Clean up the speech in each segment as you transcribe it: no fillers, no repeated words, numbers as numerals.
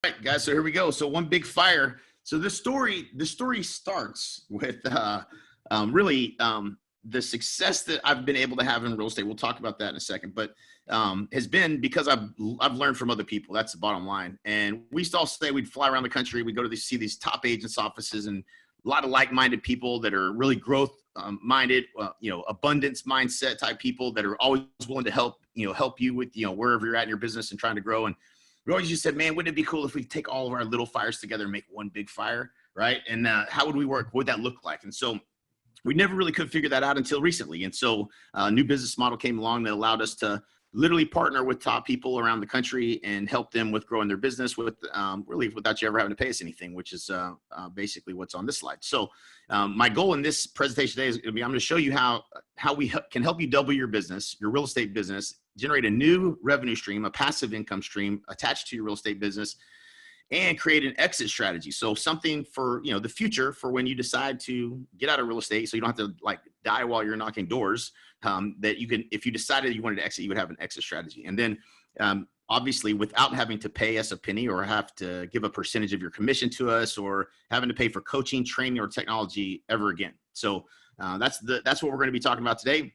All right, guys, so here we go. So one big fire. So this story starts with the success that I've been able to have in real estate. We'll talk about that in a second, but has been because I've learned from other people. That's the bottom line. And we used to all say we'd fly around the country. We'd go to see these top agents' offices and a lot of like-minded people that are really growth minded, abundance mindset type people that are always willing to help you with, wherever you're at in your business and trying to grow. And we always just said, man, wouldn't it be cool if we take all of our little fires together and make one big fire, right? And how would we work? What would that look like? And so we never really could figure that out until recently. And so a new business model came along that allowed us to literally partner with top people around the country and help them with growing their business with really without you ever having to pay us anything, which is basically what's on this slide. So my goal in this presentation today is going to be, I'm going to show you how we can help you double your business, your real estate business, generate a new revenue stream, a passive income stream attached to your real estate business, and create an exit strategy. So something for, the future for when you decide to get out of real estate, so you don't have to like die while you're knocking doors, that you can, if you decided you wanted to exit, you would have an exit strategy. And then obviously without having to pay us a penny or have to give a percentage of your commission to us or having to pay for coaching, training, or technology ever again. So that's what we're going to be talking about today.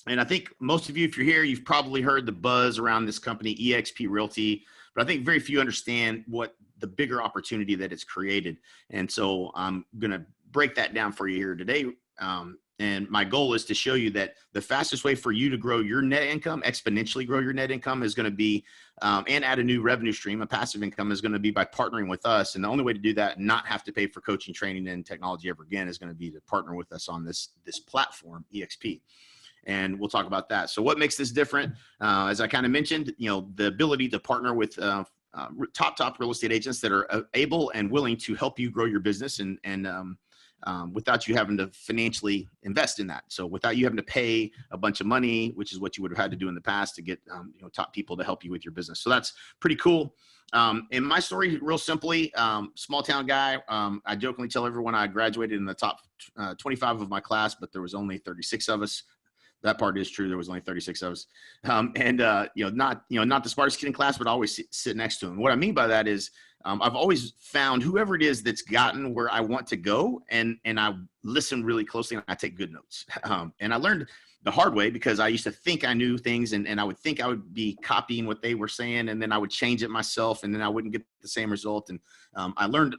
And I think most of you, if you're here, you've probably heard the buzz around this company, Exp Realty, but I think very few understand what the bigger opportunity that it's created. And so I'm going to break that down for you here today. And my goal is to show you that the fastest way for you to grow your net income, exponentially grow your net income, is going to be, and add a new revenue stream, a passive income, is going to be by partnering with us. And the only way to do that and not have to pay for coaching, training, and technology ever again is going to be to partner with us on this platform, EXP. And we'll talk about that. So what makes this different? As I kind of mentioned, the ability to partner with top real estate agents that are able and willing to help you grow your business and without you having to financially invest in that. So without you having to pay a bunch of money, which is what you would have had to do in the past to get top people to help you with your business. So that's pretty cool. In my story, real simply, small town guy. I jokingly tell everyone I graduated in the top 25 of my class, but there was only 36 of us. That part is true. There was only 36 of us. Not the smartest kid in class, but always sit next to him. What I mean by that is I've always found whoever it is that's gotten where I want to go, and I listen really closely and I take good notes. And I learned the hard way because I used to think I knew things and I would think I would be copying what they were saying, and then I would change it myself and then I wouldn't get the same result. And I learned,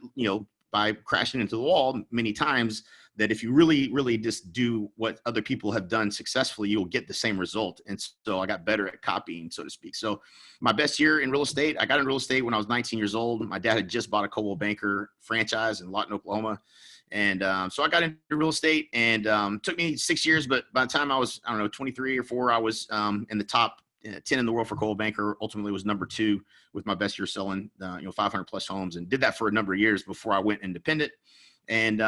by crashing into the wall many times, that if you really, really just do what other people have done successfully, you'll get the same result. And so I got better at copying, so to speak. So my best year in real estate, I got in real estate when I was 19 years old. My dad had just bought a Coldwell Banker franchise in Lawton, Oklahoma. And so I got into real estate, and took me 6 years, but by the time I was, 23 or 4, I was in the top 10 in the world for Coldwell Banker. Ultimately was number 2 with my best year selling, 500 plus homes, and did that for a number of years before I went independent. And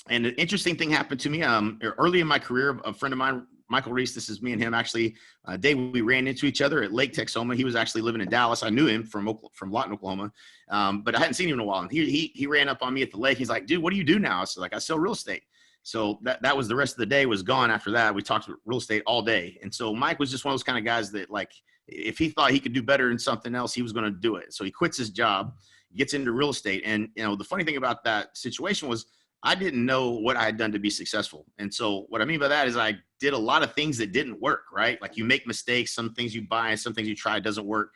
an interesting thing happened to me early in my career. A friend of mine, Michael Reese, this is me and him actually, day we ran into each other at Lake Texoma. He was actually living in Dallas. I knew him from Lawton, Oklahoma, but I hadn't seen him in a while. And he ran up on me at the lake. He's like, dude, what do you do now? So I sell real estate. So that was the rest of the day was gone after that. We talked about real estate all day. And so Mike was just one of those kind of guys that, like, if he thought he could do better in something else, he was going to do it. So he quits his job, gets into real estate. And, the funny thing about that situation was I didn't know what I had done to be successful. And so what I mean by that is I did a lot of things that didn't work, right? Like you make mistakes, some things you buy, some things you try doesn't work.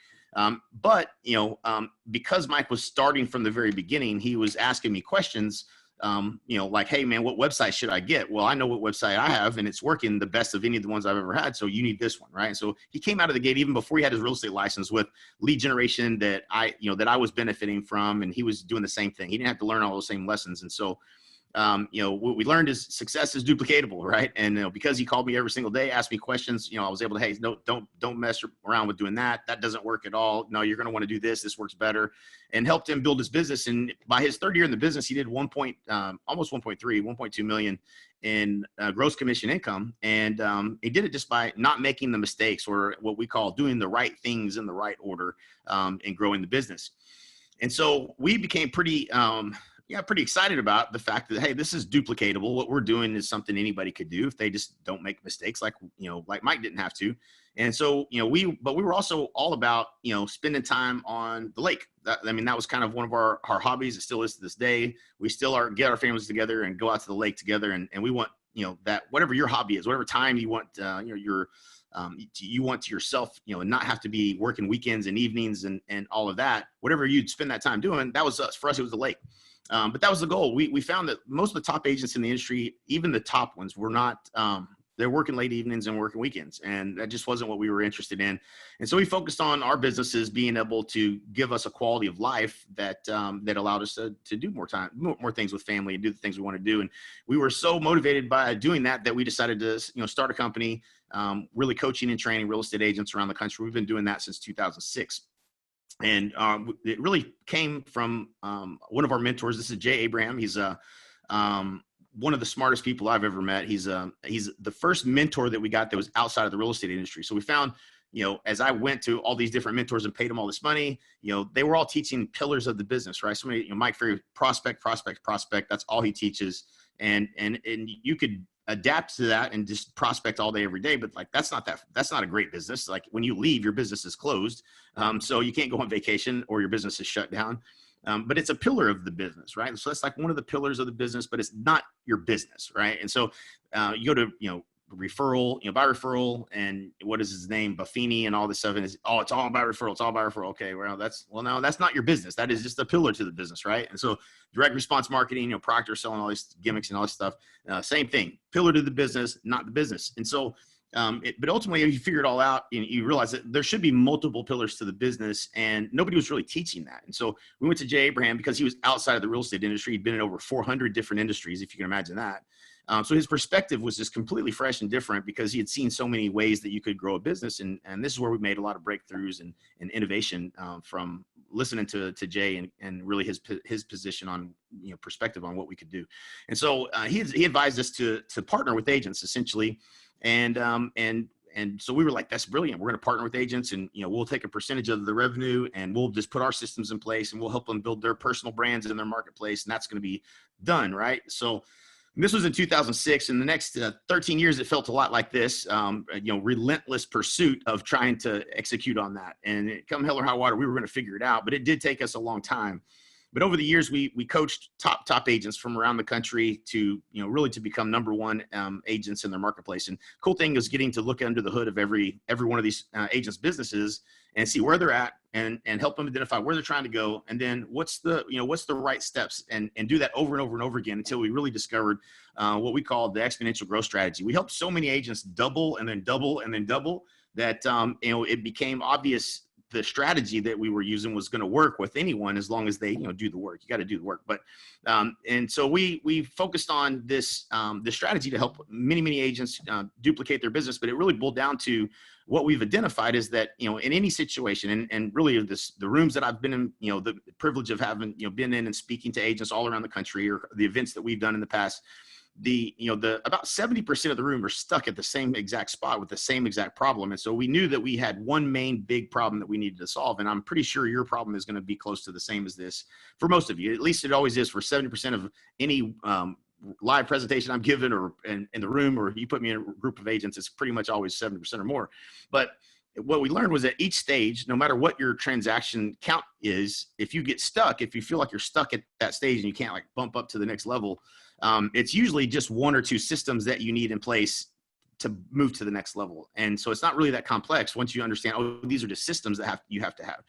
Because Mike was starting from the very beginning, he was asking me questions, like, hey man, what website should I get? Well, I know what website I have and it's working the best of any of the ones I've ever had. So you need this one, right? And so he came out of the gate, even before he had his real estate license, with lead generation that I was benefiting from. And he was doing the same thing. He didn't have to learn all those same lessons. And so, what we learned is success is duplicatable, right? And because he called me every single day, asked me questions, I was able to, hey, no, don't mess around with doing that. That doesn't work at all. No, you're going to want to do this. This works better, and helped him build his business. And by his third year in the business, he did almost 1.2 million in gross commission income. And he did it just by not making the mistakes, or what we call doing the right things in the right order, and growing the business. And so we became pretty excited about the fact that, hey, this is duplicatable. What we're doing is something anybody could do if they just don't make mistakes, like Mike didn't have to. And so, but we were also all about, spending time on the lake. That was kind of one of our hobbies. It still is to this day. We still get our families together and go out to the lake together. And we want, that whatever your hobby is, whatever time you want, you want to yourself, and not have to be working weekends and evenings and all of that, whatever you'd spend that time doing, that was us. For us, it was the lake. But that was the goal. We found that most of the top agents in the industry, even the top ones, were not, they're working late evenings and working weekends. And that just wasn't what we were interested in. And so we focused on our businesses being able to give us a quality of life that allowed us to do more things with family and do the things we want to do. And we were so motivated by doing that we decided to, start a company, really coaching and training real estate agents around the country. We've been doing that since 2006. And it really came from one of our mentors. This is Jay Abraham. He's one of the smartest people I've ever met. He's the first mentor that we got that was outside of the real estate industry. So we found, as I went to all these different mentors and paid them all this money, they were all teaching pillars of the business, right? Somebody, Mike Ferry, prospect. That's all he teaches. And you could adapt to that and just prospect all day, every day. But that's not a great business. Like when you leave, your business is closed. So you can't go on vacation or your business is shut down. But it's a pillar of the business, right? So that's like one of the pillars of the business, but it's not your business, right? And so you go to, referral, by referral, and what is his name, Buffini and all this stuff, and it's all about referral. It's all about referral. Okay, no, that's not your business. That is just a pillar to the business, right? And so direct response marketing, Proctor selling all these gimmicks and all this stuff, same thing, pillar to the business, not the business. And so but ultimately, you figure it all out, and you realize that there should be multiple pillars to the business, and nobody was really teaching that. And so we went to Jay Abraham because he was outside of the real estate industry. He'd been in over 400 different industries, if you can imagine that. So his perspective was just completely fresh and different because he had seen so many ways that you could grow a business. And this is where we made a lot of breakthroughs and innovation from listening to Jay and really his position on, perspective on what we could do. And so he advised us to partner with agents essentially. And so we were like, that's brilliant. We're going to partner with agents and, we'll take a percentage of the revenue and we'll just put our systems in place and we'll help them build their personal brands in their marketplace. And that's going to be done. Right. So this was in 2006. In the next 13 years, it felt a lot like this, relentless pursuit of trying to execute on that. And come hell or high water, we were going to figure it out, but it did take us a long time. But over the years, we coached top agents from around the country to, really to become number one agents in their marketplace. And cool thing is getting to look under the hood of every one of these agents' businesses and see where they're at and help them identify where they're trying to go. And then what's the right steps and do that over and over and over again until we really discovered what we call the exponential growth strategy. We helped so many agents double and then double and then double that, it became obvious the strategy that we were using was going to work with anyone as long as they, do the work. You got to do the work. But, and so we focused on this strategy to help many agents duplicate their business, but it really boiled down to what we've identified is that, in any situation and really the rooms that I've been in, the privilege of having, been in and speaking to agents all around the country or the events that we've done in the past, about 70% of the room are stuck at the same exact spot with the same exact problem. And so we knew that we had one main big problem that we needed to solve. And I'm pretty sure your problem is going to be close to the same as this for most of you. At least it always is for 70% of any live presentation I'm given or in the room, or you put me in a group of agents, it's pretty much always 70% or more. But what we learned was at each stage, no matter what your transaction count is, if you get stuck, if you feel like you're stuck at that stage and you can't like bump up to the next level, it's usually just one or two systems that you need in place to move to the next level. And so it's not really that complex once you understand, oh, these are just systems that you have to have.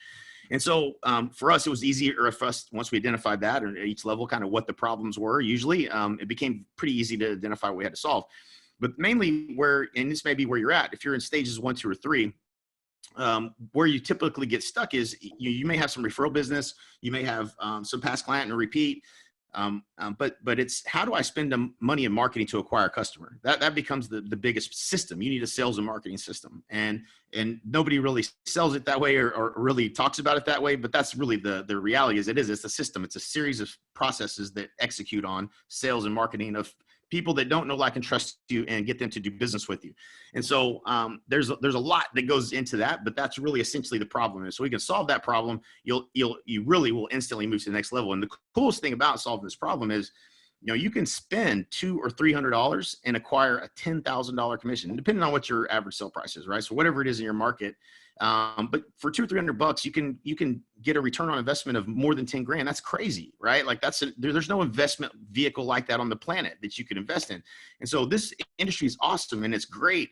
And so for us, it was easier for us, once we identified that or at each level, kind of what the problems were, usually it became pretty easy to identify what we had to solve. But mainly and this may be where you're at, if you're in stages 1, 2, or 3, where you typically get stuck is you may have some referral business, you may have some past client and a repeat, but it's how do I spend the money in marketing to acquire a customer? That becomes the biggest system. You need a sales and marketing system, and nobody really sells it that way or really talks about it that way. But that's really the reality. It's a system. It's a series of processes that execute on sales and marketing of people that don't know, like, and trust you and get them to do business with you. And so there's a lot that goes into that, but that's really essentially the problem. And so we can solve that problem. You really will instantly move to the next level. And the coolest thing about solving this problem is you can spend $200 or $300 and acquire a $10,000 commission, depending on what your average sale price is, right? So whatever it is in your market. But for $200 or $300, you can get a return on investment of more than 10 grand. That's crazy, right? Like there's no investment vehicle like that on the planet that you could invest in. And so this industry is awesome and it's great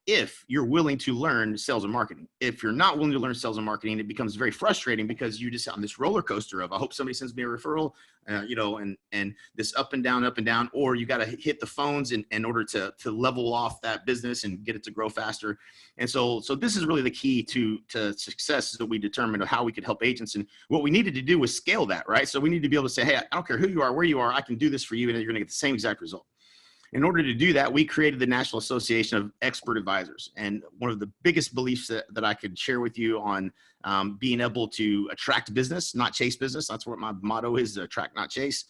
if you're willing to learn sales and marketing. If you're not willing to learn sales and marketing, it becomes very frustrating because you just on this roller coaster of, I hope somebody sends me a referral, and this up and down, or you got to hit the phones in order to level off that business and get it to grow faster. And so this is really the key to success that we determined how we could help agents. And what we needed to do was scale that, right? So we need to be able to say, hey, I don't care who you are, where you are, I can do this for you, and you're going to get the same exact result. In order to do that, we created the National Association of Expert Advisors. And one of the biggest beliefs that I could share with you on being able to attract business, not chase business, that's what my motto is, attract, not chase,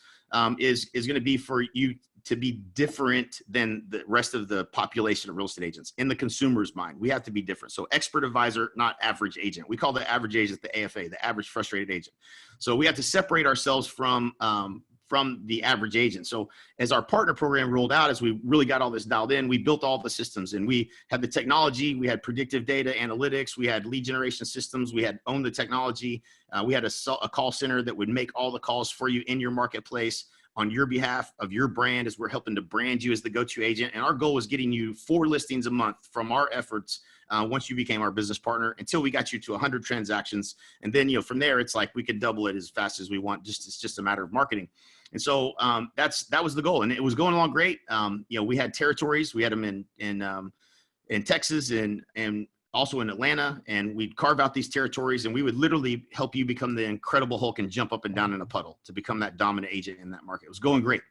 is going to be for you to be different than the rest of the population of real estate agents. In the consumer's mind, we have to be different. So expert advisor, not average agent. We call the average agent the AFA, the average frustrated agent. So we have to separate ourselves from the average agent. So as our partner program rolled out, as we really got all this dialed in, we built all the systems, and we had the technology, we had predictive data analytics, we had lead generation systems, we had owned the technology, we had a call center that would make all the calls for you in your marketplace on your behalf of your brand, as we're helping to brand you as the go-to agent. And our goal was getting you 4 listings a month from our efforts once you became our business partner, until we got you to 100 transactions. And then, from there, it's like we could double it as fast as we want. It's just a matter of marketing. And so that was the goal, and it was going along great. We had territories. We had them in Texas and also in Atlanta, and we'd carve out these territories, and we would literally help you become the Incredible Hulk and jump up and down in a puddle to become that dominant agent in that market. It was going great.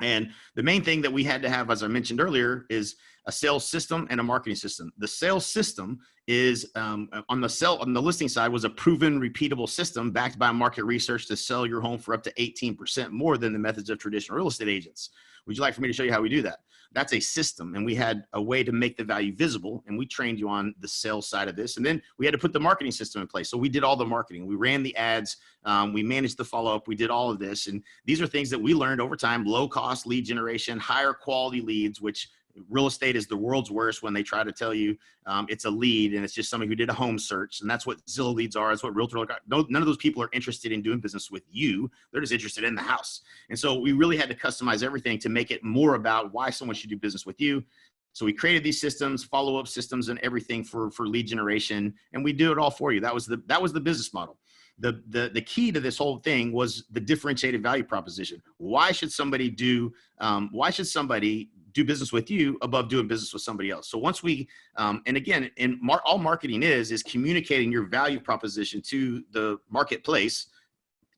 And the main thing that we had to have, as I mentioned earlier, is a sales system and a marketing system. The sales system is on the listing side was a proven, repeatable system backed by market research to sell your home for up to 18% more than the methods of traditional real estate agents. Would you like for me to show you how we do that? That's a system, and we had a way to make the value visible, and we trained you on the sales side of this. And then we had to put the marketing system in place. So we did all the marketing. We ran the ads. We managed the follow-up. We did all of this. And these are things that we learned over time: low-cost lead generation, higher quality leads, which real estate is the world's worst when they try to tell you it's a lead and it's just somebody who did a home search. And that's what Zillow leads are. That's what Realtor are. None of those people are interested in doing business with you. They're just interested in the house. And so we really had to customize everything to make it more about why someone should do business with you. So we created these systems, follow-up systems, and everything for lead generation. And we do it all for you. That was the business model. The key to this whole thing was the differentiated value proposition. Why should somebody do business with you above doing business with somebody else? So once we, and again, all marketing is communicating your value proposition to the marketplace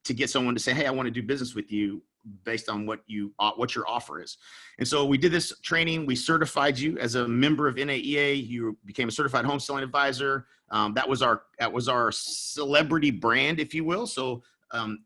to get someone to say, hey, I want to do business with you based on what your offer is. And so we did this training. We certified you as a member of NAEA. You became a certified home selling advisor. That was our celebrity brand, if you will. So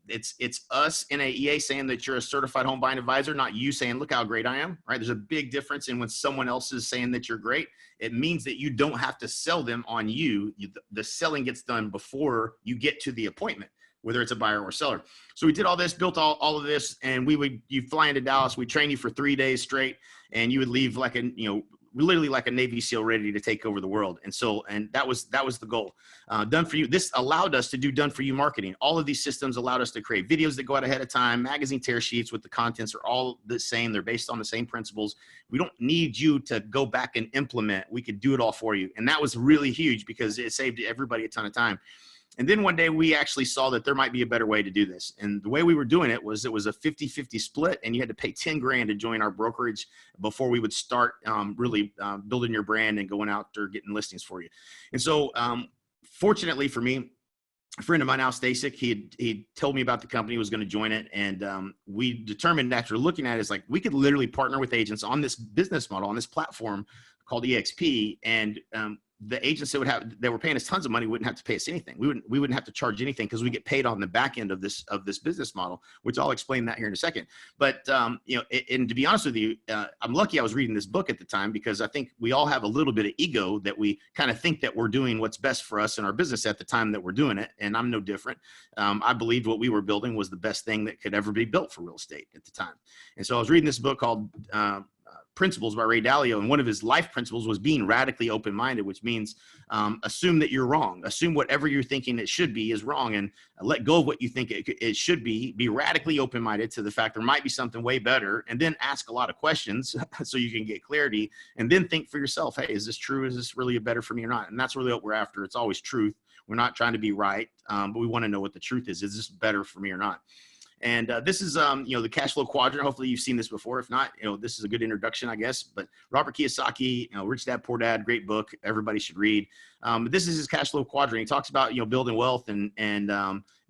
it's us, NAEA, saying that you're a certified home buying advisor, not you saying, look how great I am, right? There's a big difference in when someone else is saying that you're great. It means that you don't have to sell them on you. The selling gets done before you get to the appointment, whether it's a buyer or seller. So we did all this, built all of this, and you fly into Dallas, we train you for 3 days straight, and you would leave like literally like a Navy SEAL ready to take over the world. And that was the goal. Done for you. This allowed us to do done for you marketing. All of these systems allowed us to create videos that go out ahead of time, magazine tear sheets with the contents are all the same. They're based on the same principles. We don't need you to go back and implement. We could do it all for you. And that was really huge because it saved everybody a ton of time. And then one day we actually saw that there might be a better way to do this. And the way we were doing it was a 50-50 split, and you had to pay 10 grand to join our brokerage before we would start really building your brand and going out there getting listings for you. And so fortunately for me, a friend of mine, Al Stasik, he told me about the company, he was going to join it. And we determined after looking at it, it's like we could literally partner with agents on this business model, on this platform called EXP. And the agents that were paying us tons of money wouldn't have to pay us anything. We wouldn't have to charge anything because we get paid on the back end of this business model, which I'll explain that here in a second. But you know, and to be honest with you, I'm lucky I was reading this book at the time, because I think we all have a little bit of ego that we kind of think that we're doing what's best for us in our business at the time that we're doing it. And I'm no different. I believed what we were building was the best thing that could ever be built for real estate at the time. And so I was reading this book called Principles by Ray Dalio, and one of his life principles was being radically open-minded, which means assume that you're wrong. Assume whatever you're thinking it should be is wrong, and let go of what you think it should be. Be radically open-minded to the fact there might be something way better, and then ask a lot of questions so you can get clarity, and then think for yourself, hey, is this true? Is this really better for me or not? And that's really what we're after. It's always truth. We're not trying to be right, but we want to know what the truth is. Is this better for me or not? And this is, you know, the cash flow quadrant. Hopefully you've seen this before. If not, you know, this is a good introduction, I guess. But Robert Kiyosaki, you know, Rich Dad, Poor Dad, great book. Everybody should read. But this is his cash flow quadrant. He talks about, you know, building wealth and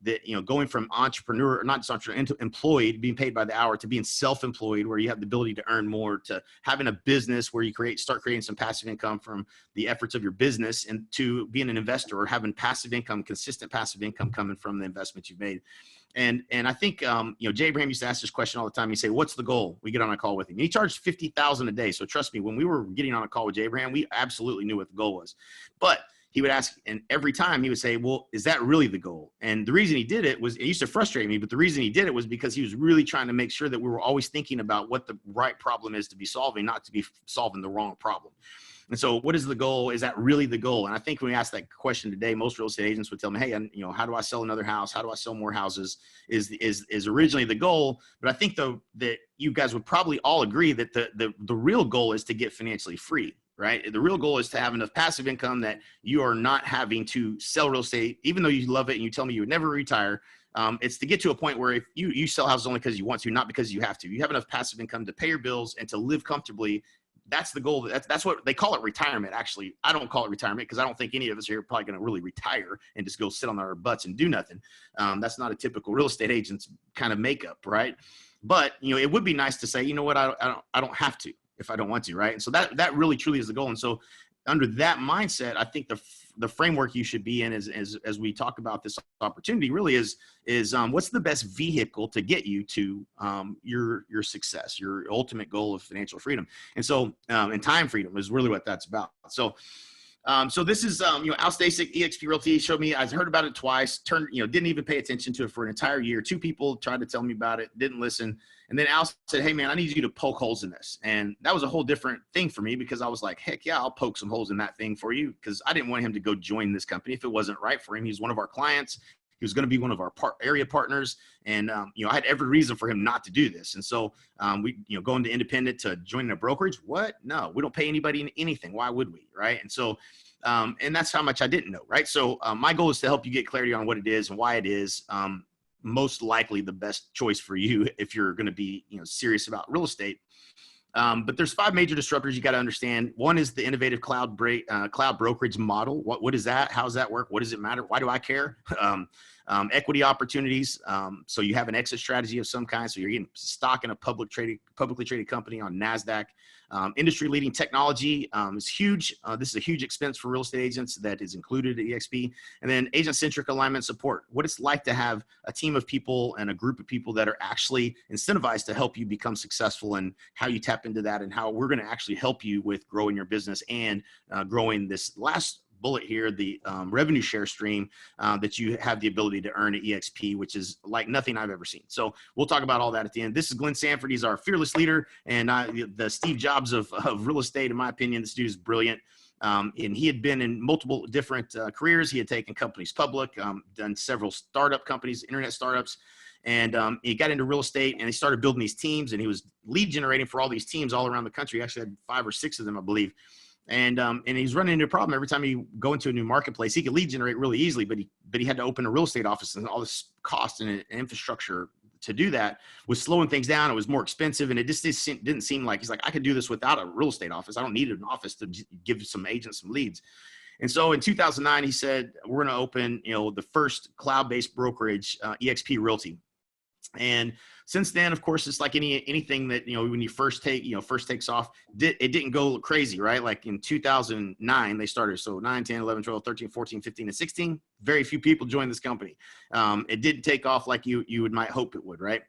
that, you know, going from entrepreneur, not just entrepreneur, into employed, being paid by the hour, to being self-employed, where you have the ability to earn more, to having a business where you start creating some passive income from the efforts of your business, and to being an investor or having passive income, consistent passive income coming from the investments you've made. And I think, you know, Jay Abraham used to ask this question all the time. He'd say, what's the goal? We get on a call with him. He charged $50,000 a day. So trust me, when we were getting on a call with Jay Abraham, we absolutely knew what the goal was. But he would ask, and every time he would say, well, is that really the goal? And the reason he did it was, it used to frustrate me, but the reason he did it was because he was really trying to make sure that we were always thinking about what the right problem is to be solving, not to be solving the wrong problem. And so what is the goal? Is that really the goal? And I think when we ask that question today, most real estate agents would tell me, hey, you know, how do I sell another house? How do I sell more houses is originally the goal. But I think though that you guys would probably all agree that the real goal is to get financially free, right? The real goal is to have enough passive income that you are not having to sell real estate, even though you love it and you tell me you would never retire. It's to get to a point where if you sell houses only because you want to, not because you have to. You have enough passive income to pay your bills and to live comfortably. That's the goal. That's what they call it, retirement. Actually, I don't call it retirement because I don't think any of us here are probably going to really retire and just go sit on our butts and do nothing. That's not a typical real estate agent's kind of makeup, right? But you know, it would be nice to say, you know what, I don't have to if I don't want to, right? And so that really truly is the goal. And so under that mindset, I think the framework you should be in as we talk about this opportunity really is what's the best vehicle to get you to your success, your ultimate goal of financial freedom. And so and time freedom is really what that's about. So so this is, you know, Al Stasic, Exp Realty showed me, I heard about it twice, didn't even pay attention to it for an entire year. 2 people tried to tell me about it, didn't listen. And then Al said, hey man, I need you to poke holes in this. And that was a whole different thing for me, because I was like, heck yeah, I'll poke some holes in that thing for you. Because I didn't want him to go join this company if it wasn't right for him. He's one of our clients. He was going to be one of our area partners. And, you know, I had every reason for him not to do this. And so we, you know, going to independent to joining a brokerage, what? No, we don't pay anybody anything. Why would we? Right. And so, and that's how much I didn't know. Right. So my goal is to help you get clarity on what it is and why it is most likely the best choice for you if you're going to be, you know, serious about real estate. But there's 5 major disruptors you got to understand. One is the innovative cloud brokerage model. What is that? How does that work? What does it matter? Why do I care? Equity opportunities. So you have an exit strategy of some kind. So you're getting stock in a publicly traded company on NASDAQ. Industry leading technology is huge. This is a huge expense for real estate agents that is included at EXP. And then agent centric alignment support. What it's like to have a team of people and a group of people that are actually incentivized to help you become successful, and how you tap into that, and how we're going to actually help you with growing your business and growing this last bullet here, the revenue share stream that you have the ability to earn at EXP, which is like nothing I've ever seen. So we'll talk about all that at the end. This is Glen Sanford. He's our fearless leader and the Steve Jobs of real estate, in my opinion. This dude is brilliant. And he had been in multiple different careers. He had taken companies public, done several startup companies, internet startups. And he got into real estate and he started building these teams, and he was lead generating for all these teams all around the country. He actually had 5 or 6 of them, I believe. And he's running into a problem every time he go into a new marketplace. He could lead generate really easily, but he had to open a real estate office, and all this cost and infrastructure to do that was slowing things down. It was more expensive, and it just didn't seem like, he's like, I could do this without a real estate office. I don't need an office to give some agents some leads. And so in 2009, he said, we're going to open, you know, the first cloud-based brokerage, EXP Realty. And since then, of course, it's like anything that, when you first takes off, it didn't go crazy, right? Like in 2009, they started. So 9, 10, 11, 12, 13, 14, 15, and 16, very few people joined this company. It didn't take off like you might hope it would, right?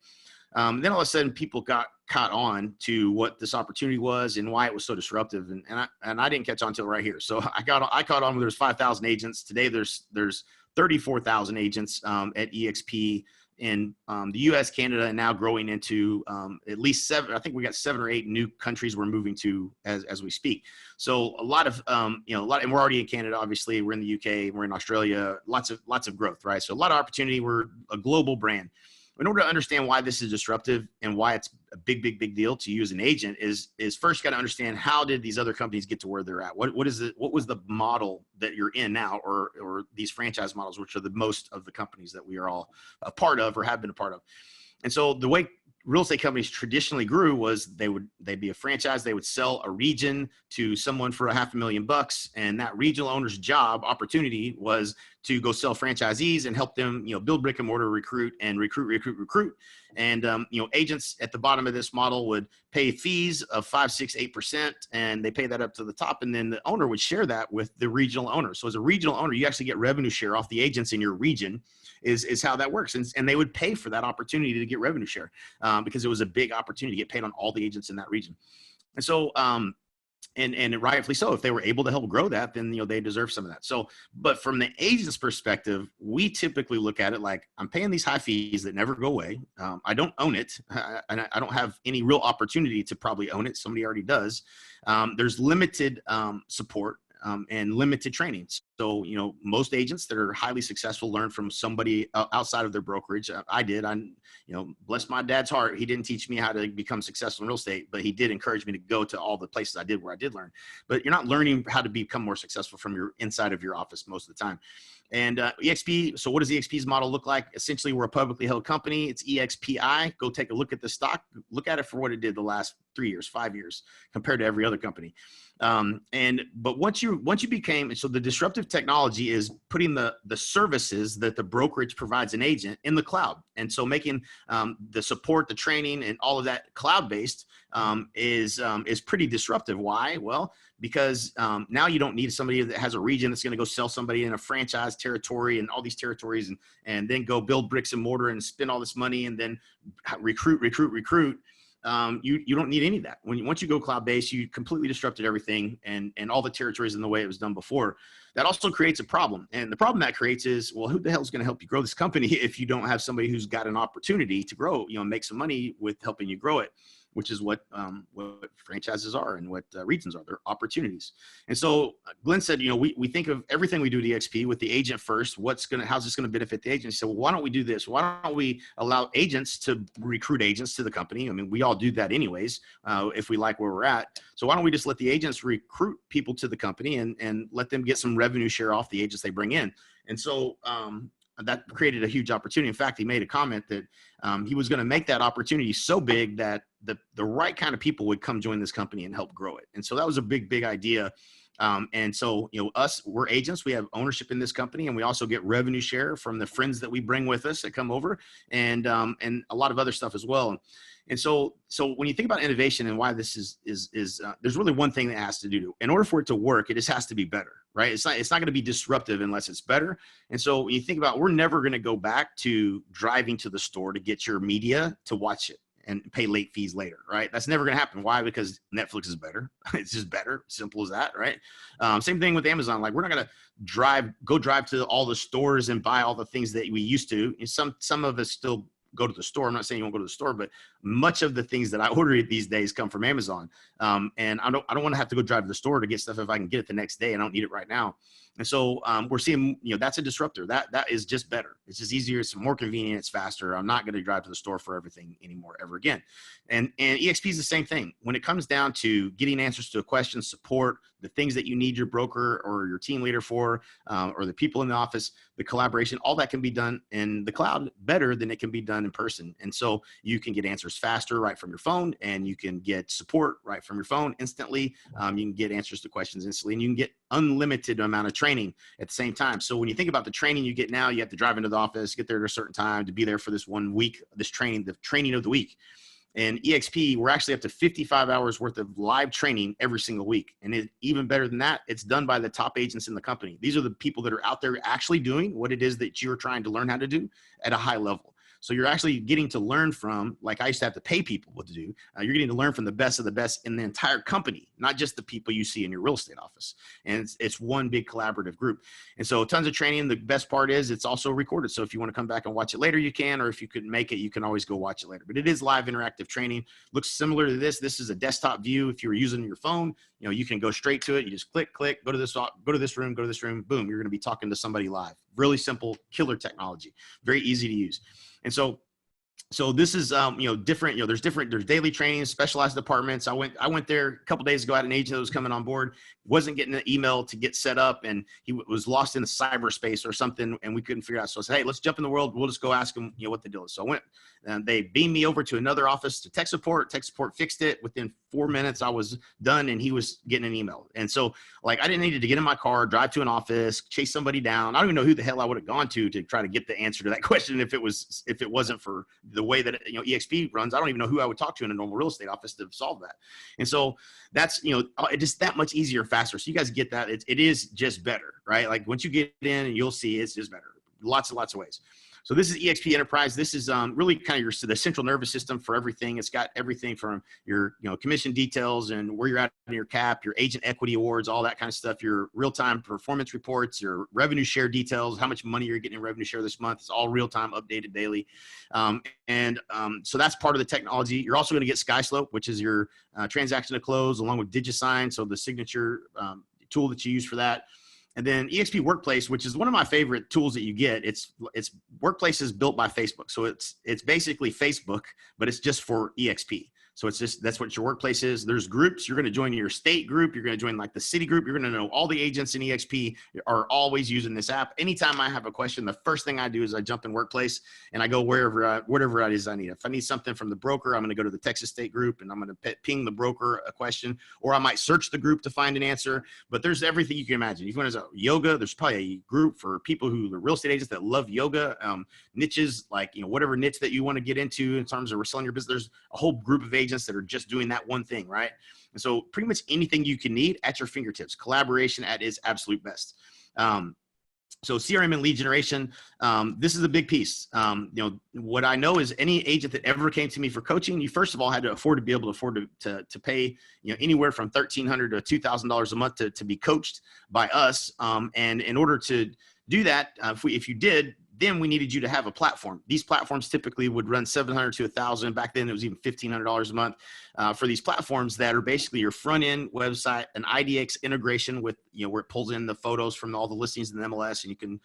Then all of a sudden people got caught on to what this opportunity was and why it was so disruptive. And I didn't catch on till right here. So I caught on when there's 5,000 agents. Today there's 34,000 agents at EXP in the US, Canada, and now growing into at least 7. I think we got 7 or 8 new countries we're moving to as we speak. So a lot of, and we're already in Canada, obviously. We're in the UK, we're in Australia, lots of growth, right? So a lot of opportunity. We're a global brand. In order to understand why this is disruptive and why it's a big deal to you as an agent is first got to understand, how did these other companies get to where they're at? What was the model that you're in now, or these franchise models, which are the most of the companies that we are all a part of or have been a part of. And so the way real estate companies traditionally grew was they'd be a franchise. They would sell a region to someone for $500,000, and that regional owner's job opportunity was to go sell franchisees and help them, build brick and mortar, recruit. And agents at the bottom of this model would pay fees of 5, 6, 8%, and they pay that up to the top. And then the owner would share that with the regional owner. So as a regional owner, you actually get revenue share off the agents in your region, is how that works. And they would pay for that opportunity to get revenue share because it was a big opportunity to get paid on all the agents in that region. And so, and rightfully so, if they were able to help grow that, then, they deserve some of that. So, but from the agent's perspective, we typically look at it like, I'm paying these high fees that never go away. I don't own it. And I don't have any real opportunity to probably own it. Somebody already does. There's limited support and limited training. So, most agents that are highly successful learn from somebody outside of their brokerage. I did. Bless my dad's heart. He didn't teach me how to become successful in real estate, but he did encourage me to go to all the places I did where I did learn. But you're not learning how to become more successful from your inside of your office most of the time. And EXP, so what does EXP's model look like? Essentially, we're a publicly held company. It's EXPI. Go take a look at the stock. Look at it for what it did the last 3 years, 5 years, compared to every other company. But once you became, so the disruptive technology is putting the services that the brokerage provides an agent in the cloud. And so making the support, the training, and all of that cloud-based is pretty disruptive. Why? Well, because now you don't need somebody that has a region that's going to go sell somebody in a franchise territory and all these territories and then go build bricks and mortar and spend all this money and then recruit. You don't need any of that. Once you go cloud-based, you completely disrupted everything and all the territories in the way it was done before. That also creates a problem. And the problem that creates is, well, who the hell is going to help you grow this company if you don't have somebody who's got an opportunity to grow, make some money with helping you grow it, which is what franchises are and what regions are. They're opportunities. And so Glenn said, we think of everything we do at EXP with the agent first. How's this going to benefit the agent? He said, well, why don't we do this? Why don't we allow agents to recruit agents to the company? I mean, we all do that anyways, if we like where we're at. So why don't we just let the agents recruit people to the company and let them get some revenue share off the agents they bring in? And so that created a huge opportunity. In fact, he made a comment that he was going to make that opportunity so big that the right kind of people would come join this company and help grow it. And so that was a big idea. And so, we're agents, we have ownership in this company, and we also get revenue share from the friends that we bring with us that come over and a lot of other stuff as well. And so when you think about innovation and why this is there's really one thing that has to do. In order for it to work, it just has to be better, right? It's not going to be disruptive unless it's better. And so when you think about, we're never going to go back to driving to the store to get your media to watch it and pay late fees later, right? That's never going to happen. Why? Because Netflix is better. It's just better. Simple as that, right? Same thing with Amazon. Like, we're not going to go drive to all the stores and buy all the things that we used to. And some of us still go to the store. I'm not saying you won't go to the store, but much of the things that I order these days come from Amazon. And I don't want to have to go drive to the store to get stuff if I can get it the next day. I don't need it right now. And so we're seeing, that's a disruptor. That is just better. It's just easier. It's more convenient. It's faster. I'm not going to drive to the store for everything anymore, ever again. And EXP is the same thing. When it comes down to getting answers to a question, support, the things that you need your broker or your team leader for, or the people in the office, the collaboration, all that can be done in the cloud better than it can be done in person. And so you can get answers faster right from your phone, and you can get support right from your phone instantly. You can get answers to questions instantly, and you can get unlimited amount of training training at the same time. So when you think about the training you get now, you have to drive into the office, get there at a certain time to be there for this 1 week, this training, the training of the week. And EXP, we're actually up to 55 hours worth of live training every single week. And even better than that, it's done by the top agents in the company. These are the people that are out there actually doing what it is that you're trying to learn how to do at a high level. So you're actually getting to learn from, like I used to have to pay people what to do. You're getting to learn from the best of the best in the entire company, not just the people you see in your real estate office. And it's one big collaborative group. And so tons of training. The best part is it's also recorded. So if you want to come back and watch it later, you can, or if you couldn't make it, you can always go watch it later. But it is live interactive training. Looks similar to this. This is a desktop view. If you were using your phone, you can go straight to it. You just click, go to this room, boom, you're going to be talking to somebody live. Really simple, killer technology, very easy to use. And so this is, different, there's daily training, specialized departments. I went there a couple days ago. I had an agent that was coming on board, wasn't getting an email to get set up, and he was lost in the cyberspace or something, and we couldn't figure out. So I said, hey, let's jump in the world. We'll just go ask him, what the deal is. So I went, and they beamed me over to another office to tech support. Tech support fixed it. Within 4 minutes, I was done, and he was getting an email. And so, like, I didn't need to get in my car, drive to an office, chase somebody down. I don't even know who the hell I would have gone to try to get the answer to that question if it wasn't for the way that EXP runs. I don't even know who I would talk to in a normal real estate office to solve that. And so that's it's just that much easier, faster. So you guys get that. It is just better, right? Like once you get in, and you'll see it's just better. Lots and lots of ways. So this is Exp Enterprise. This is really kind of the central nervous system for everything. It's got everything from your commission details and where you're at in your cap, your agent equity awards, all that kind of stuff, your real-time performance reports, your revenue share details, how much money you're getting in revenue share this month. It's all real-time, updated daily. So that's part of the technology. You're also going to get SkySlope, which is your transaction to close, along with DigiSign, so the signature tool that you use for that. And then Exp Workplace, which is one of my favorite tools that you get. It's Workplace is built by Facebook. So it's basically Facebook, but it's just for EXP. So that's what your workplace is. There's groups. You're going to join your state group. You're going to join like the city group. You're going to know all the agents in EXP are always using this app. Anytime I have a question, the first thing I do is I jump in Workplace and I go whatever it is I need. If I need something from the broker, I'm going to go to the Texas State group and I'm going to ping the broker a question, or I might search the group to find an answer. But there's everything you can imagine. If you want to yoga, there's probably a group for people who are real estate agents that love yoga, niches, like, whatever niche that you want to get into in terms of selling your business. There's a whole group of agents that are just doing that one thing, right? And so pretty much anything you can need at your fingertips. Collaboration at its absolute best. So CRM and lead generation, this is a big piece. What I know is any agent that ever came to me for coaching, you first of all had to be able to afford to pay anywhere from $1,300 to $2,000 a month to be coached by us. And in order to do that, if you did, then we needed you to have a platform. These platforms typically would run $700 to $1,000. Back then, it was even $1,500 a month for these platforms that are basically your front end website, an IDX integration with where it pulls in the photos from all the listings in the MLS, and you can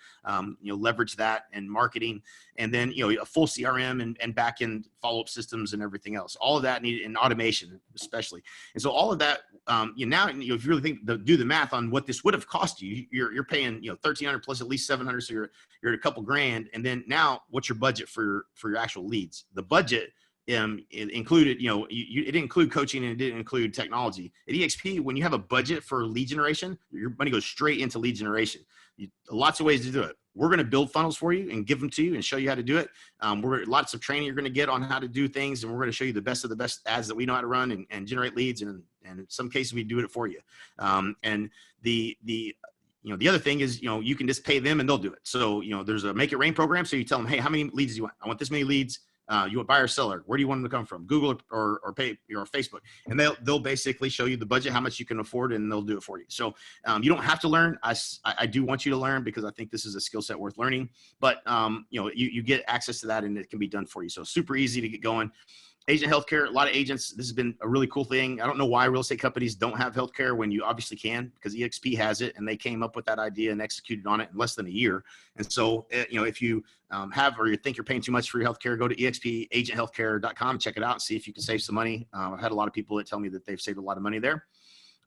leverage that and marketing, and then a full CRM and back end follow up systems and everything else. All of that needed in automation, especially. And so all of that, now if you really do the math on what this would have cost you, you're paying $1,300 plus at least $700, so you're at a couple grand. And then now, what's your budget for your actual leads? The budget it included, it didn't include coaching and it didn't include technology. At EXP, when you have a budget for lead generation, your money goes straight into lead generation. Lots of ways to do it. We're going to build funnels for you and give them to you and show you how to do it. Lots of training you're going to get on how to do things, and we're going to show you the best of the best ads that we know how to run and generate leads. And in some cases, we do it for you. And the other thing is, you can just pay them and they'll do it. So, there's a Make It Rain program. So you tell them, hey, how many leads do you want? I want this many leads. You want buyer or seller? Where do you want them to come from? Google or pay or Facebook? And they'll basically show you the budget, how much you can afford, and they'll do it for you. So you don't have to learn. I do want you to learn because I think this is a skill set worth learning. But you get access to that and it can be done for you. So super easy to get going. Agent healthcare, a lot of agents, this has been a really cool thing. I don't know why real estate companies don't have healthcare when you obviously can, because EXP has it and they came up with that idea and executed on it in less than a year. And so, if you have, or you think you're paying too much for your healthcare, go to expagенthealthcare.com, check it out and see if you can save some money. I've had a lot of people that tell me that they've saved a lot of money there.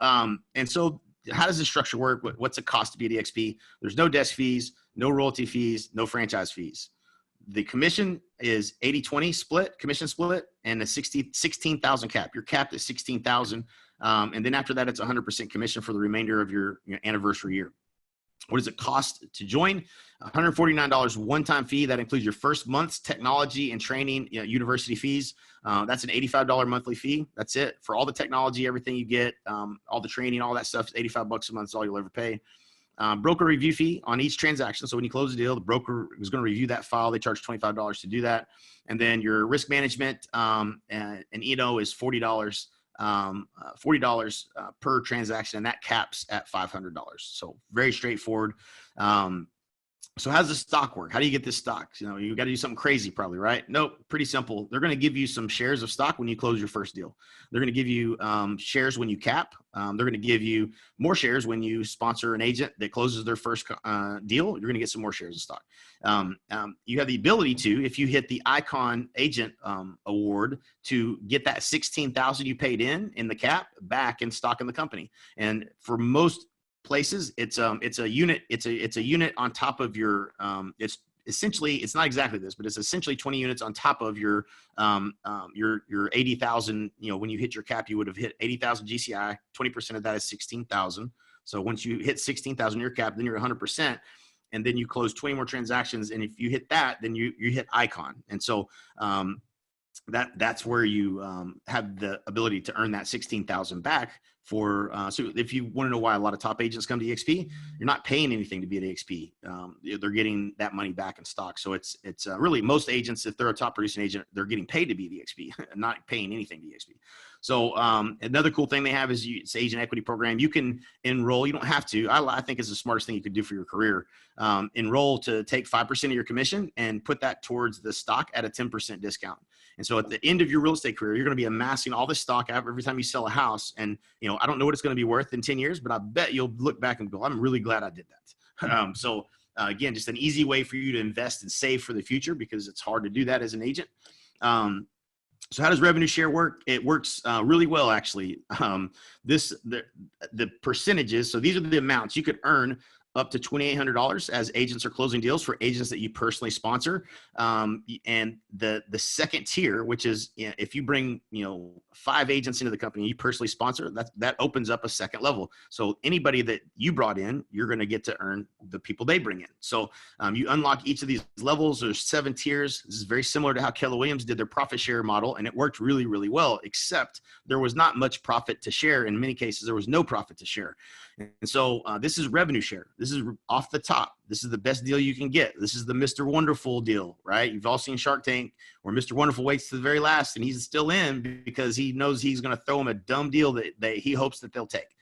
And so how does this structure work? What's it cost to be at EXP? There's no desk fees, no royalty fees, no franchise fees. The commission is 80-20 split, commission split, and a 16,000 cap. You're capped at 16,000. And then after that, it's 100% commission for the remainder of your anniversary year. What does it cost to join? $149 one-time fee. That includes your first month's technology and training, university fees. That's an $85 monthly fee. That's it for all the technology, everything you get, all the training, all that stuff. Is $85 a month. Is all you'll ever pay. Broker review fee on each transaction. So when you close a deal, the broker is going to review that file. They charge $25 to do that. And then your risk management and E&O is $40. $40 per transaction, and that caps at $500. So very straightforward. So how does the stock work? How do you get this stock? You got to do something crazy probably, right? Nope, pretty simple. They're going to give you some shares of stock when you close your first deal. They're going to give you shares when you cap. They're going to give you more shares when you sponsor an agent that closes their first deal. You're going to get some more shares of stock. You have the ability to, if you hit the Icon Agent Award, to get that $16,000 you paid in the cap back in stock in the company. And for most places, it's a unit on top of your it's essentially, it's not exactly this, but it's essentially 20 units on top of your 80,000. When you hit your cap, you would have hit 80,000 GCI. 20% of that is 16,000. So once you hit 16,000 your cap, then you're 100%. And then you close 20 more transactions. And if you hit that, then you hit Icon. And so that's where you have the ability to earn that 16,000 back for. So if you want to know why a lot of top agents come to EXP, you're not paying anything to be at EXP. They're getting that money back in stock. So it's really most agents, if they're a top producing agent, they're getting paid to be at EXP, not paying anything to EXP. So another cool thing they have is it's agent equity program. You can enroll. You don't have to. I think it's the smartest thing you could do for your career. Enroll to take 5% of your commission and put that towards the stock at a 10% discount. And so at the end of your real estate career, you're going to be amassing all this stock every time you sell a house. And, I don't know what it's going to be worth in 10 years, but I bet you'll look back and go, I'm really glad I did that. Again, just an easy way for you to invest and save for the future, because it's hard to do that as an agent. So how does revenue share work? It works really well, actually. The percentages, so these are the amounts you could earn up to $2,800 as agents are closing deals for agents that you personally sponsor. And the second tier, which is if you bring 5 agents into the company you personally sponsor, that opens up a second level. So anybody that you brought in, you're going to get to earn the people they bring in. So you unlock each of these levels. There's 7 tiers. This is very similar to how Keller Williams did their profit share model, and it worked really, really well, except there was not much profit to share. In many cases, there was no profit to share. And so this is revenue share. This is off the top. This is the best deal you can get. This is the Mr. Wonderful deal, right? You've all seen Shark Tank, where Mr. Wonderful waits to the very last and he's still in because he knows he's going to throw him a dumb deal that he hopes that they'll take.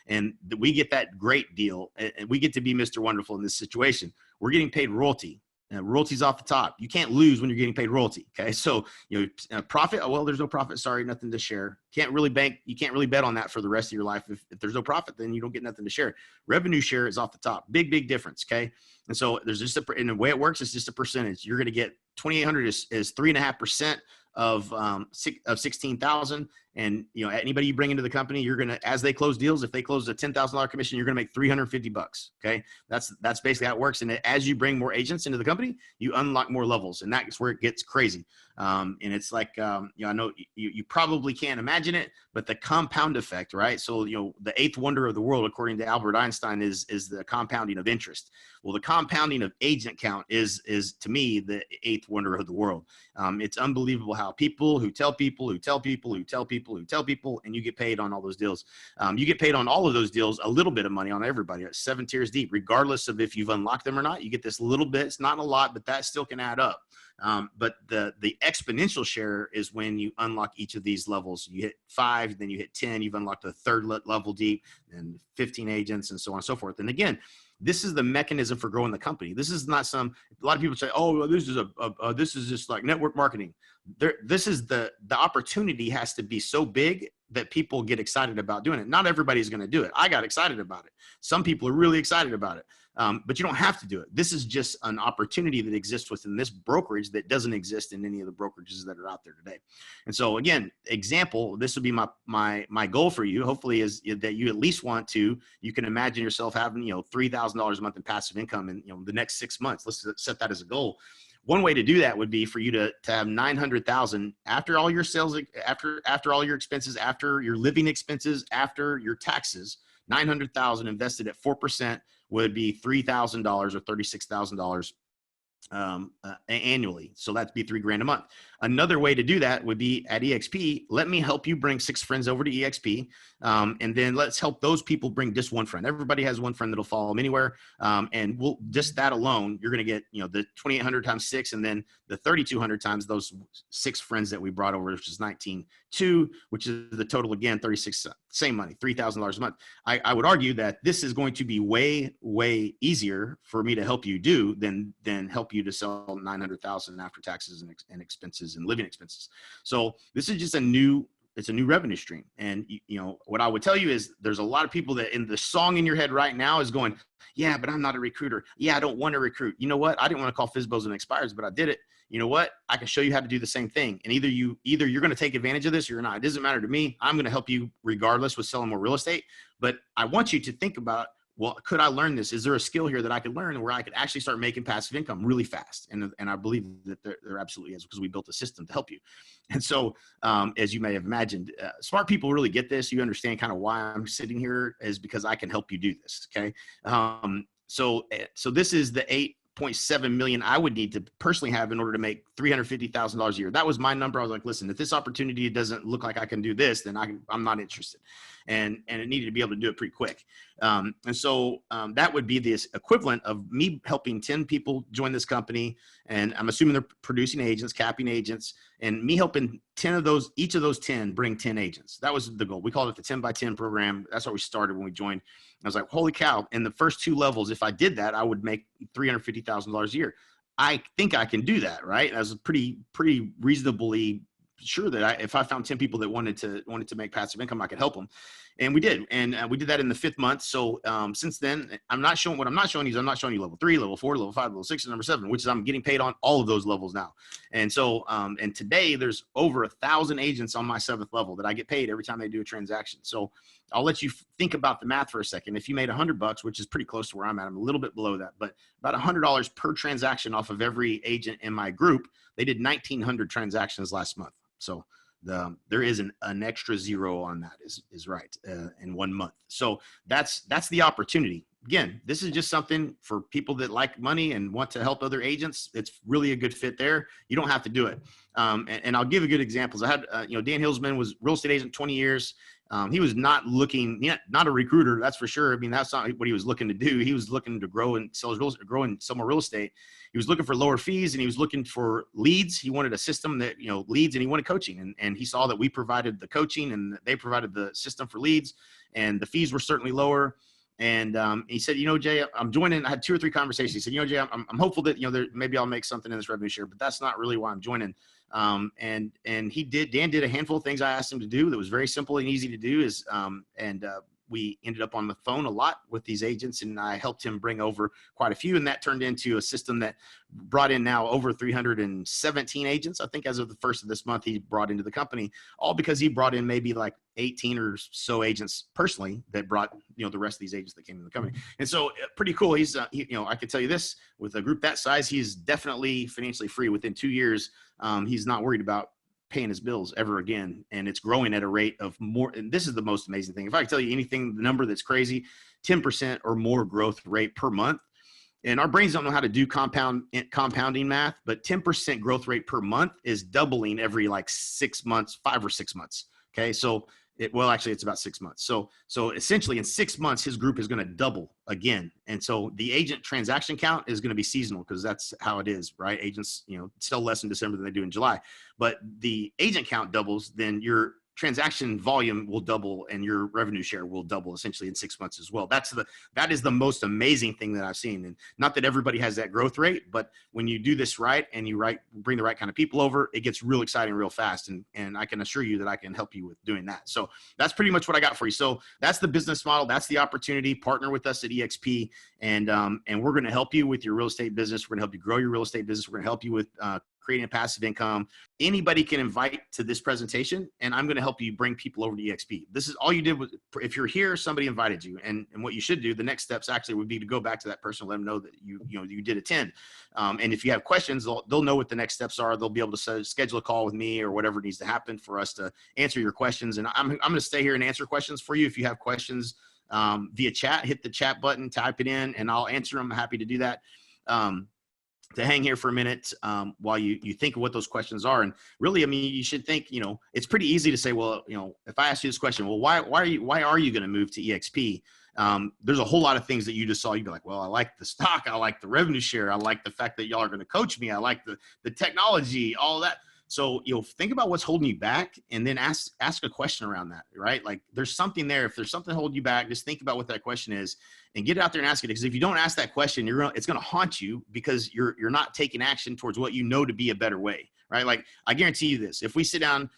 And we get that great deal, and we get to be Mr. Wonderful in this situation. We're getting paid royalty. Royalties off the top. You can't lose when you're getting paid royalty. Okay. So, profit. Oh, well, there's no profit. Sorry. Nothing to share. Can't really bank. You can't really bet on that for the rest of your life. If there's no profit, then you don't get nothing to share. Revenue share is off the top. Big difference. Okay. And so there's just and the way it works is just a percentage. You're going to get 2,800 is 3.5% of 16,000. And, anybody you bring into the company, you're going to, as they close deals, if they close a $10,000 commission, you're going to make $350. Okay. That's basically how it works. And as you bring more agents into the company, you unlock more levels, and that's where it gets crazy. And it's like, I know you probably can't imagine it, but the compound effect, right? So, the 8th wonder of the world, according to Albert Einstein, is the compounding of interest. Well, the compounding of agent count is to me, the 8th wonder of the world. It's unbelievable how people who tell people, who tell people, who tell people, who tell people, and you get paid on all those deals. You get paid on all of those deals, a little bit of money on everybody. It's 7 tiers deep, regardless of if you've unlocked them or not. You get this little bit. It's not a lot, but that still can add up. But the exponential share is when you unlock each of these levels. You hit 5, then you hit 10, you've unlocked the 3rd level deep, and 15 agents, and so on and so forth. And again, this is the mechanism for growing the company. This is not a lot of people say, oh, this is just like network marketing. This is the opportunity has to be so big that people get excited about doing it. Not everybody's going to do it. I got excited about it. Some people are really excited about it. But you don't have to do it. This is just an opportunity that exists within this brokerage that doesn't exist in any of the brokerages that are out there today. And so again, example, this would be my goal for you, hopefully, is that you at least you can imagine yourself having, $3,000 a month in passive income in, the next 6 months. Let's set that as a goal. One way to do that would be for you to have 900,000 after all your sales, after all your expenses, after your living expenses, after your taxes, 900,000 invested at 4% would be $3,000 or $36,000 annually. So that'd be $3,000 a month. Another way to do that would be at EXP. Let me help you bring 6 friends over to EXP. And then let's help those people bring just one friend. Everybody has one friend that'll follow them anywhere. And we'll just that alone, you're going to get, the 2,800 times 6, and then the 3,200 times those 6 friends that we brought over, which is 19,200, which is the total again, 36, same money, $3,000 a month. I would argue that this is going to be way, way easier for me to help you do than help you to sell 900,000 after taxes and expenses and living expenses. So this is just it's a new revenue stream. And what I would tell you is there's a lot of people that in the song in your head right now is going, yeah, but I'm not a recruiter. Yeah, I don't want to recruit. You know what? I didn't want to call FSBOs and expires, but I did it. You know what? I can show you how to do the same thing. And either you're going to take advantage of this or you're not. It doesn't matter to me. I'm going to help you regardless with selling more real estate. But I want you to think about, well, could I learn this? Is there a skill here that I could learn where I could actually start making passive income really fast? And I believe that there absolutely is, because we built a system to help you. And so, as you may have imagined, smart people really get this. You understand kind of why I'm sitting here is because I can help you do this. Okay. So this is the 8.7 million I would need to personally have in order to make $350,000 a year. That was my number. I was like, listen, if this opportunity doesn't look like I can do this, then I'm not interested. And it needed to be able to do it pretty quick. And so that would be the equivalent of me helping 10 people join this company. And I'm assuming they're producing agents, capping agents, and me helping 10 of those, each of those 10 bring 10 agents. That was the goal. We called it the 10 by 10 program. That's what we started when we joined. I was like, holy cow. In the first 2 levels, if I did that, I would make $350,000 a year. I think I can do that, right? I was pretty reasonably sure that if I found 10 people that wanted to make passive income, I could help them. And we did. And we did that in the 5th month. So since then, I'm not showing you level 3, level 4, level 5, level 6, and number 7, which is I'm getting paid on all of those levels now. And so, and today there's over 1,000 agents on my 7th level that I get paid every time they do a transaction. So I'll let you think about the math for a second. If you made $100, which is pretty close to where I'm at, I'm a little bit below that, but about $100 per transaction off of every agent in my group. They did 1,900 transactions last month. So there is an extra 0 on that is right in 1 month. So that's the opportunity. Again, this is just something for people that like money and want to help other agents. It's really a good fit there. You don't have to do it. And I'll give you good examples. I had, Dan Hillsman was real estate agent 20 years. He was not not a recruiter, that's for sure. I mean, that's not what he was looking to do. He was looking to grow and sell more real estate. He was looking for lower fees, and he was looking for leads. He wanted a system that, leads, and he wanted coaching. And he saw that we provided the coaching and they provided the system for leads, and the fees were certainly lower. And he said, Jay, I'm joining. I had 2 or 3 conversations. He said, Jay, I'm hopeful that, maybe I'll make something in this revenue share, but that's not really why I'm joining. And Dan did a handful of things I asked him to do that was very simple and easy to do we ended up on the phone a lot with these agents, and I helped him bring over quite a few. And that turned into a system that brought in now over 317 agents. I think as of the 1st of this month, he brought into the company, all because he brought in maybe like 18 or so agents personally that brought, the rest of these agents that came in the company. And so pretty cool. He's, I can tell you this, with a group that size, he's definitely financially free within 2 years. He's not worried about paying his bills ever again. And it's growing at a rate of more. And this is the most amazing thing. If I can tell you anything, the number that's crazy, 10% or more growth rate per month. And our brains don't know how to do compounding math, but 10% growth rate per month is doubling every like 6 months, 5 or 6 months. Okay. So actually it's about 6 months. So essentially in 6 months, his group is going to double again. And so the agent transaction count is going to be seasonal, because that's how it is, right? Agents, sell less in December than they do in July, but the agent count doubles, then your transaction volume will double and your revenue share will double essentially in 6 months as well. That is the most amazing thing that I've seen. And not that everybody has that growth rate, but when you do this right and you bring the right kind of people over, it gets real exciting real fast. And I can assure you that I can help you with doing that. So that's pretty much what I got for you. So that's the business model. That's the opportunity. Partner with us at EXP. And we're going to help you with your real estate business. We're going to help you grow your real estate business. We're going to help you with creating a passive income. Anybody can invite to this presentation, and I'm going to help you bring people over to EXP. This is all you did. If you're here, somebody invited you, and what you should do, the next steps actually would be to go back to that person, let them know that you did attend. And if you have questions, they'll know what the next steps are. They'll be able to schedule a call with me or whatever needs to happen for us to answer your questions. And I'm going to stay here and answer questions for you. If you have questions, via chat. Hit the chat button, type it in, and I'll answer them. I'm happy to do that. To hang here for a minute while you think of what those questions are. And really, I mean, you should think, it's pretty easy to say, well, if I ask you this question, well, why are you going to move to EXP? There's a whole lot of things that you just saw. You'd be like, well, I like the stock. I like the revenue share. I like the fact that y'all are going to coach me. I like the technology, all that. So, think about what's holding you back and then ask a question around that, right? Like there's something there. If there's something holding you back, just think about what that question is and get out there and ask it. Because if you don't ask that question, it's going to haunt you because you're not taking action towards what you know to be a better way, right? Like I guarantee you this, if we sit down,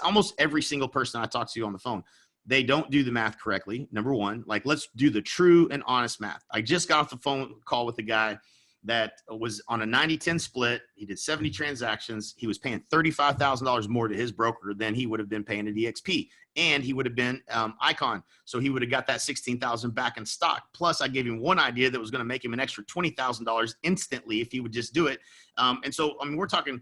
almost every single person I talk to on the phone, they don't do the math correctly. Number one, like let's do the true and honest math. I just got off the phone call with a guy that was on a 90-10 split. He did 70 transactions. He was paying $35,000 more to his broker than he would have been paying at EXP. And he would have been Icon. So he would have got that $16,000 back in stock. Plus I gave him one idea that was going to make him an extra $20,000 instantly if he would just do it. And so, I mean, we're talking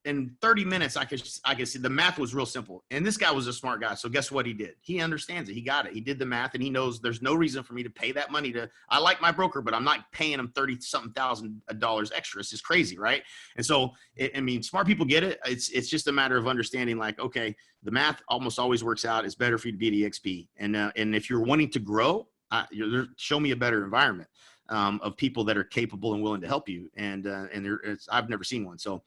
in 30 minutes, I could see the math was real simple. And this guy was a smart guy. So guess what he did? He understands it. He got it. He did the math and he knows there's no reason for me to pay that money I like my broker, but I'm not paying him $30,000 extra. It's just crazy. Right. And so, smart people get it. It's just a matter of understanding like, okay, the math almost always works out. It's better for you to be at EXP. And if you're wanting to grow, show me a better environment of people that are capable and willing to help you. I've never seen one. So